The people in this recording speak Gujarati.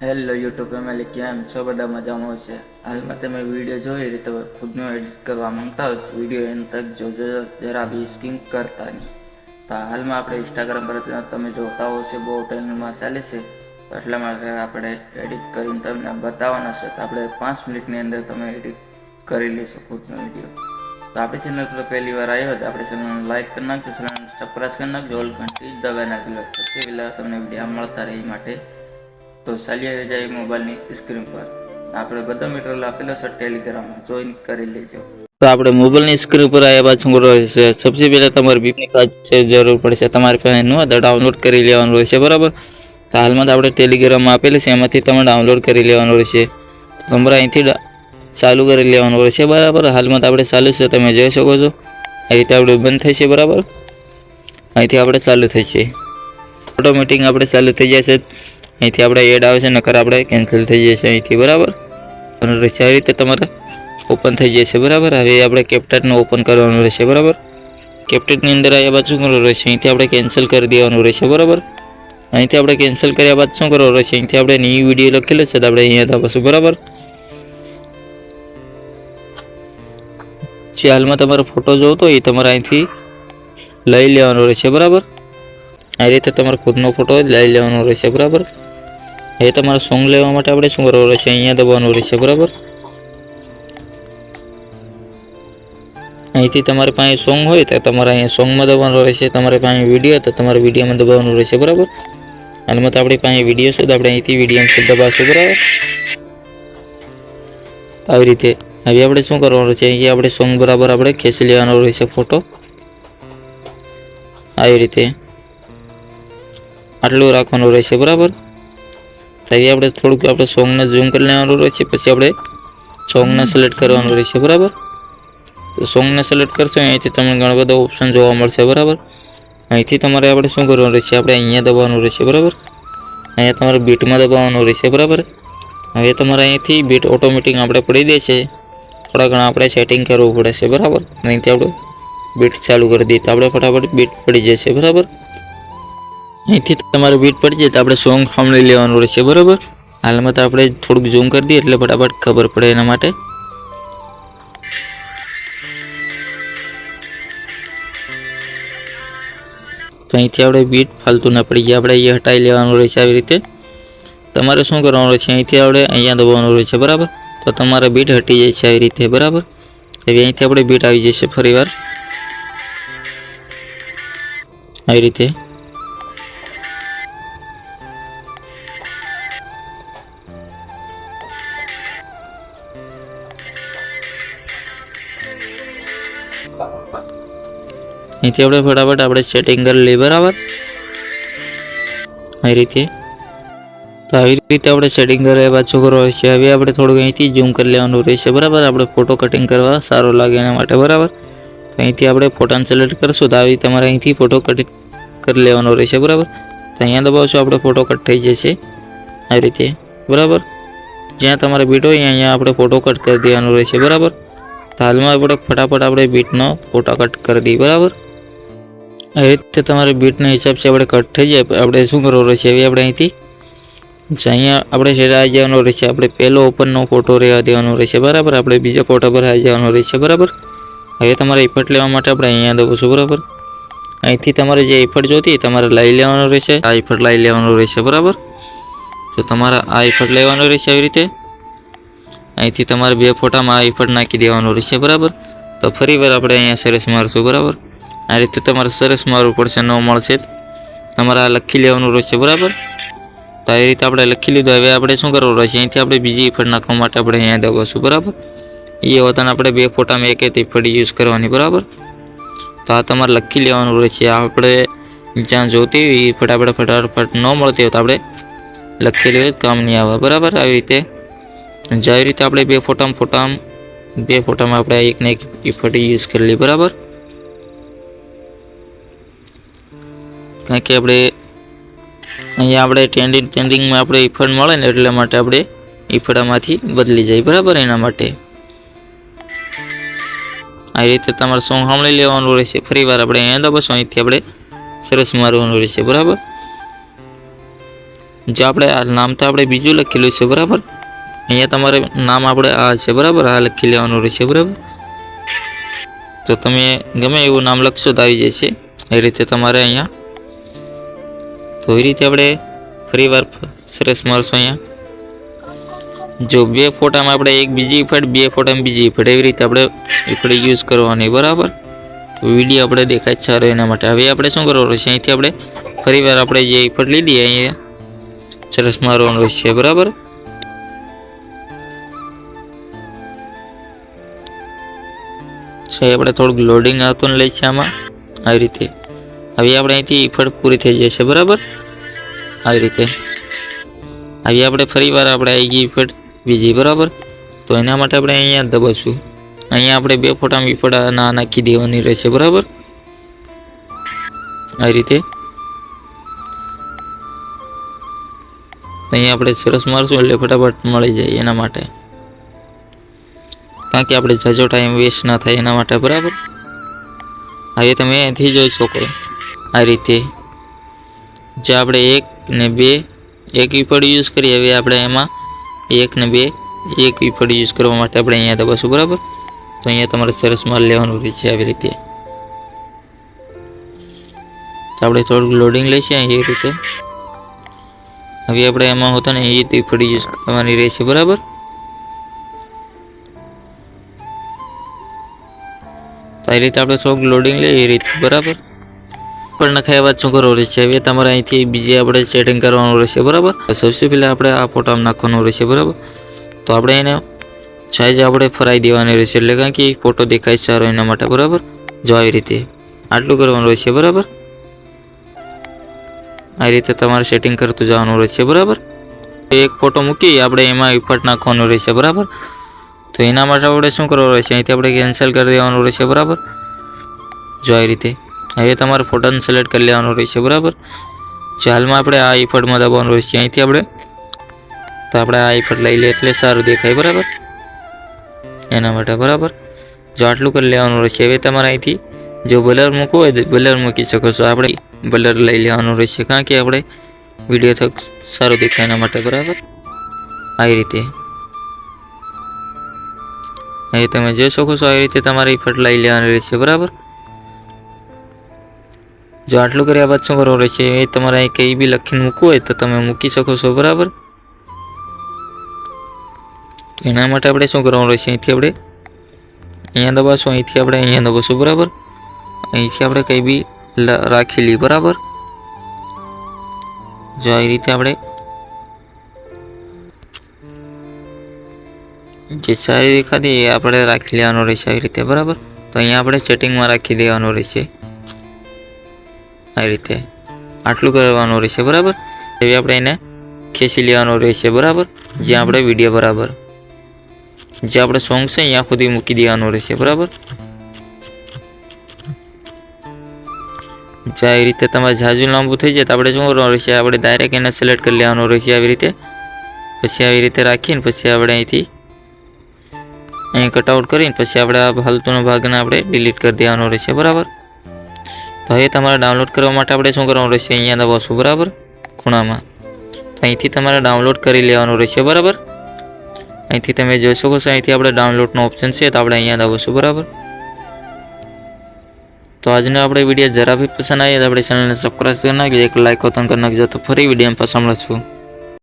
હેલો યુટ્યુબ ફેમિલી, કેમ છો? બધા મજામાં હશે. હાલમાં તમે વિડીયો જોઈ રીતે ખુદનો એડિટ કરવા માંગતા હોય તો વિડીયો એન્ડ તક જોજો, જરા બી સ્કીપ કરતા નહીં. તો હાલમાં આપણે ઇન્સ્ટાગ્રામ પર તમે જોતા હશો બહુ ટ્રેન્ડમાં ચાલે છે, તો એટલા માટે આપણે એડિટ કરીને તમને બતાવવાના છે. તો આપણે 5 મિનિટની અંદર તમે એડિટ કરી લેશો ખુદનો વિડીયો. તો આપણી ચેનલ પર પહેલી વાર આવ્યો તો આપણે ચેનલને લાઈક કરી નાખજો, ચેનલને સબસ્ક્રાઈબ કરી નાખજો, ઓલ ઘંટી દબાવી નાખજો સૌથી પહેલાં તમને વિડીયો મળતા રહે માટે. તો ચાલીએ જાય મોબાઈલની સ્ક્રીન પર આપણે બધા મટીરિયલ આપેલો છે ટેલિગ્રામમાં, જોઈન કરી લેજો. તો આપણે મોબાઈલની સ્ક્રીન પર આવ્યા બાદ શું કરવાનું રહેશે? સૌથી પહેલાં તમારે બીપની કાર્ડ જરૂર પડશે. તમારે પાસે ન હોય તો ડાઉનલોડ કરી લેવાનું રહેશે, બરાબર. તો હાલમાં તો આપણે ટેલિગ્રામમાં આપેલું છે, એમાંથી તમે ડાઉનલોડ કરી લેવાનું રહેશે. તમારે અહીંથી ચાલુ કરી લેવાનું રહેશે, બરાબર. હાલમાં તો આપણે ચાલુ છે, તમે જોઈ શકો છો. આ રીતે આપણે બંધ થશે, બરાબર. અહીંથી આપણે ચાલુ થશે, ઓટોમેટિક આપણે ચાલુ થઈ જશે. અહીંથી આપણે એડ આવે છે, નકર આપણે કેન્સલ થઈ જશે અહીંથી, બરાબર. અને આ રીતે તમારે ઓપન થઈ જશે, બરાબર. હવે આપણે કેપ્ટનને ઓપન કરવાનું રહેશે, બરાબર. કેપ્ટનની અંદર આવ્યા બાદ શું કરવાનું રહેશે? અહીંથી આપણે કેન્સલ કરી દેવાનું રહેશે, બરાબર. અહીંથી આપણે કેન્સલ કર્યા બાદ શું કરવાનું રહેશે? અહીંથી આપણે ન્યૂ વિડીયો લખેલો છે, તો આપણે અહીંયા દબાવશું, બરાબર. જે હાલમાં તમારો ફોટો જોતો હોય એ તમારે અહીંથી લઈ લેવાનો રહેશે, બરાબર. આ રીતે તમારે ખુદનો ફોટો લઈ લેવાનો રહેશે, બરાબર. એ તમારે સોંગ લેવા માટે આપણે શું કરવાનું રહેશે? અહીંયા દબાવવાનું રહેશે, બરાબર. અહીંથી તમારી પાસે સોંગ હોય તો તમારે અહીંયા સોંગમાં દબાવવાનું રહેશે. તમારી પાસે વિડીયો તો તમારે વિડીયોમાં દબાવવાનું રહેશે, બરાબર. હાલમાં તો આપણી પાસે વિડીયો છે, તો આપણે અહીંથી વિડીયોમાં દબાવશું, બરાબર. આવી રીતે હવે આપણે શું કરવાનું છે? અહીંયા આપણે સોંગ બરાબર આપણે ખેંચી લેવાનો રહેશે ફોટો, આવી રીતે આટલું રાખવાનું રહેશે, બરાબર. તો હવે આપણે થોડુંક આપણે સોંગને ઝૂમ કરી લેવાનું રહેશે, પછી આપણે સોંગને સિલેક્ટ કરવાનું રહેશે, બરાબર. તો સોંગને સિલેક્ટ કરશો અહીંથી તમને ઘણા બધા ઓપ્શન જોવા મળશે, બરાબર. અહીંથી તમારે આપણે શું કરવાનું રહેશે? આપણે અહીંયા દબાવવાનું રહેશે, બરાબર. અહીંયા તમારે બીટમાં દબાવવાનું રહેશે, બરાબર. હવે તમારે અહીંથી બીટ ઓટોમેટિક આપણે પડી દેશે, થોડા ઘણા આપણે સેટિંગ કરવું પડશે, બરાબર. અહીંથી આપણે બીટ ચાલુ કરી દઈએ તો આપણે ફટાફટ બીટ પડી જશે, બરાબર. અહીંથી તમારે બીટ પડી જાય તો આપણે સોંગ સાંભળી લેવાનું રહેશે, બરાબર. હાલમાં તો આપણે થોડુંક ઝૂમ કરી દઈએ એટલે ફટાફટ ખબર પડે એના માટે. તો અહીંથી આપણે બીટ ફાલતુ ના પડી જાય, આપણે અહીંયા હટાવી લેવાનું રહેશે. આવી રીતે તમારે શું કરવાનું રહેશે? અહીંથી આપણે અહીંયા દબાવવાનું રહેશે, બરાબર. તો તમારે બીટ હટી જાય છે આવી રીતે, બરાબર. હવે અહીંથી આપણે બીટ આવી જશે ફરીવાર આવી રીતે. અહીંથી આપણે ફટાફટ આપણે સેટિંગ કરી લઈએ, બરાબર. આવી રીતે તો આવી રીતે આપણે સેટિંગ કર્યા બાદ શું કરવાનું છે? હવે આપણે થોડુંક અહીંથી ઝૂમ કરી લેવાનું રહેશે, બરાબર. આપણે ફોટો કટિંગ કરવા સારો લાગે એના માટે, બરાબર. તો અહીંથી આપણે ફોટાને સિલેક્ટ કરશું તો આવી તમારે અહીંથી ફોટો કટિંગ કરી લેવાનો રહેશે, બરાબર. તો અહીંયા દબાવશો આપણે ફોટો કટ થઈ જશે આવી રીતે, બરાબર. જ્યાં તમારે બીટ હોય અહીંયા આપણે ફોટો કટ કરી દેવાનું રહેશે, બરાબર. તો હાલમાં આપણે ફટાફટ આપણે બીટનો ફોટો કટ કરી દઈએ, બરાબર. આવી રીતે તમારે બીટના હિસાબથી આપણે કટ થઈ જાય. આપણે શું કરવાનું રહેશે? હવે આપણે અહીંથી અહીંયા આપણે છેલ્લે આવી જવાનું રહેશે. આપણે પહેલો ઓપનનો ફોટો રહેવા દેવાનો રહેશે, બરાબર. આપણે બીજા ફોટા પર આવી જવાનું રહેશે, બરાબર. હવે તમારે ઇફેક્ટ લેવા માટે આપણે અહીંયા દબાવશું, બરાબર. અહીંથી તમારે જે ઇફેક્ટ જોતી તમારે લઈ લેવાનું રહેશે, આ ઇફેક્ટ લઈ લેવાનું રહેશે, બરાબર. તો તમારે આ ઇફેક્ટ લેવાનું રહેશે આવી રીતે. અહીંથી તમારે બે ફોટામાં આ ઇફેક્ટ નાખી દેવાનું રહેશે, બરાબર. તો ફરીવાર આપણે અહીંયા સરસ મારશું, બરાબર. આ રીતે તમારે સરસ મારવું પડશે, ન મળશે તમારે આ લખી લેવાનું રહેશે, બરાબર. તો આવી રીતે આપણે લખી લીધું. હવે આપણે શું કરવાનું રહેશે? અહીંથી આપણે બીજી ઇફેક્ટ નાખવા માટે આપણે અહીંયા દબાવશું, બરાબર. એ હોતા આપણે બે ફોટામાં એક જ ઇફેક્ટ યુઝ કરવાની, બરાબર. તો આ તમારે લખી લેવાનું રહેશે. આપણે જ્યાં જોતી હોય એ ફટાફટ ન મળતી હોય તો આપણે લખેલી હોય કામ નહીં આવે, બરાબર. આવી રીતે જેવી રીતે આપણે બે ફોટામાં આપણે એકને એક ઇફેક્ટ યુઝ કરી લઈએ, બરાબર. કારણ કે આપણે અહીંયા આપણે ટ્રેન્ડિંગમાં આપણે ઇફેક્ટ મળે ને એટલા માટે આપણે ઇફેક્ટમાંથી બદલી જાય, બરાબર. એના માટે આ રીતે તમારે સોંગ સાંભળી લેવાનું રહેશે. ફરીવાર આપણે અહીંયા દબાવશું, અહીંથી આપણે સરસ મારવાનું રહેશે, બરાબર. જે આપણે આ નામ તો આપણે બીજું લખેલું છે બરાબર. અહીંયા તમારે નામ આપણે આ છે બરાબર, આ લખી લેવાનું રહેશે બરાબર. તો તમે ગમે એવું નામ લખશો તો આવી જશે. એ રીતે તમારે અહીંયા તો એ રીતે આપણે ફરીવાર સરસ મારશું. અહીંયા જો 2 ફોટામાં આપણે એક બીજી ઇફેક્ટ, 2 ફોટામાં બીજી ઇફેક્ટ, એવી રીતે આપણે ઇફેક્ટ યુઝ કરવાની બરાબર. વિડીયો આપણે દેખાય સારો એના માટે. હવે આપણે શું કરવાનું છે, અહીંથી આપણે ફરીવાર આપણે જે ઇફેક્ટ લીધી અહીંયા સરસ મારવાનું છે બરાબર. આપણે થોડુંક લોડિંગ આવતું લઈ છે આમાં આવી રીતે. હવે આપણે અહીંથી ઇફેક્ટ પૂરી થઈ જશે બરાબર. આવી રીતે હવે આપણે ફરીવાર આપણે આવી ગઈ ઇફેક્ટ બીજી બરાબર. તો એના માટે આપણે અહીંયા દબાવશું. અહીંયા આપણે 2 ફોટામાં ઇફેક્ટ નાખી દેવાની રહેશે બરાબર. આવી રીતે અહીંયા આપણે સરસ મારશું એટલે ફટાફટ મળી જાય એના માટે, કારણ કે આપણે જાજો ટાઈમ વેસ્ટ ના થાય એના માટે બરાબર. હવે તમે અહીંથી જોઈ શકો આ રીતે જે આપણે 1 ને 2 એક ઇફેક્ટ યુઝ કરીએ. હવે આપણે એમાં 1 ને 2 એક ઇફેક્ટ યુઝ કરવા માટે આપણે અહીંયા દબાવશું બરાબર. તો અહીંયા તમારે સરસ માર લેવાનું રહેશે આવી રીતે. તો આપણે થોડુંક લોડિંગ લઈશું એ રીતે. હવે આપણે એમાં હોતા ને એ ઇફેક્ટ યુઝ કરવાની રહેશે બરાબર. તો આ રીતે આપણે થોડુંક લોડિંગ લઈએ એ રીતે બરાબર. પણ નખાયા બાદ શું કરવું રહેશે, હવે તમારે અહીંથી બીજે આપણે સેટિંગ કરવાનું રહેશે બરાબર. સૌથી પહેલાં આપણે આ ફોટામાં નાખવાનું રહેશે બરાબર. તો આપણે એને સાઈઝ આપણે ફરાઈ દેવાની રહેશે, એટલે કારણ કે ફોટો દેખાય સારો એના માટે બરાબર. જો આવી રીતે આટલું કરવાનું રહેશે બરાબર. આ રીતે તમારે સેટિંગ કરતું જવાનું રહેશે બરાબર. એક ફોટો મૂકી આપણે એમાં ઇફેક્ટ નાખવાનું રહેશે બરાબર. તો એના માટે આપણે શું કરવાનું રહેશે, અહીંથી આપણે કેન્સલ કરી દેવાનું રહેશે બરાબર. જો આવી રીતે હવે તમારે ફોટાને સિલેક્ટ કરી લેવાનું રહેશે બરાબર. હાલમાં આપણે આ ઇફેક્ટમાં દબાવવાનું રહેશે અહીંથી આપણે. તો આપણે આ ઇફેક્ટ લઈ લઈએ એટલે સારું દેખાય બરાબર એના માટે બરાબર. જો આટલું કરી લેવાનું રહેશે. હવે તમારે અહીંથી જો બ્લર મૂકવું હોય તો બ્લર મૂકી શકો છો. આપણે બ્લર લઈ લેવાનું રહેશે, કારણ કે આપણે વિડીયો થક સારું દેખાય એના માટે બરાબર. આવી રીતે હવે તમે જોઈ શકો છો આવી રીતે તમારે ઇફેક્ટ લઈ લેવાની રહેશે બરાબર. જો આટલું કર્યા બાદ શું કરવું રહેશે, એ તમારે અહીં કંઈ બી લખીને મૂકવું હોય તો તમે મૂકી શકો છો બરાબર. તો એના માટે આપણે શું કરવાનું રહેશે, અહીંથી આપણે અહીંયા દબાવશું, અહીંથી આપણે અહીંયા દબાવશું બરાબર. અહીંથી આપણે કંઈ બી રાખી લઈએ બરાબર. જો આવી રીતે આપણે જે સારી દેખાતી એ આપણે રાખી લેવાનું રહેશે આવી રીતે બરાબર. તો અહીંયા આપણે સેટિંગમાં રાખી દેવાનું રહેશે આવી રીતે. આટલું કરવાનું રહેશે બરાબર. હવે આપણે એને ખેંચી લેવાનું રહેશે બરાબર. જ્યાં આપણે વિડીયો બરાબર જે આપણે સોંગ છે અહીંયા સુધી મૂકી દેવાનું રહેશે બરાબર. જે આવી રીતે તમારે ઝાઝુ લાંબુ થઈ જાય તો આપણે શું કરવાનું રહેશે, આપણે ડાયરેક્ટ એને સિલેક્ટ કરી લેવાનું રહેશે આવી રીતે. પછી આવી રીતે રાખીને પછી આપણે અહીંથી અહીં કટઆઉટ કરીને પછી આપણે આ ફાલતુનો ભાગને આપણે ડિલીટ કરી દેવાનો રહેશે બરાબર. તો હવે તમારે ડાઉનલોડ કરવા માટે આપણે શું કરવાનું રહેશે, અહીંયા દબાવશું બરાબર ખૂણામાં. તો અહીંથી તમારે ડાઉનલોડ કરી લેવાનું રહેશે બરાબર. અહીંથી તમે જોઈ શકો છો અહીંથી આપણે ડાઉનલોડનો ઓપ્શન છે, તો આપણે અહીંયા દબાવશું બરાબર. તો આજનો આપણે વિડીયો જરા બી પસંદ આવે તો આપણે ચેનલને સબસ્ક્રાઈબ કરી નાખજો, એક લાઈક કરી નાખજો. તો ફરી વિડીયો પસંદ મળશું.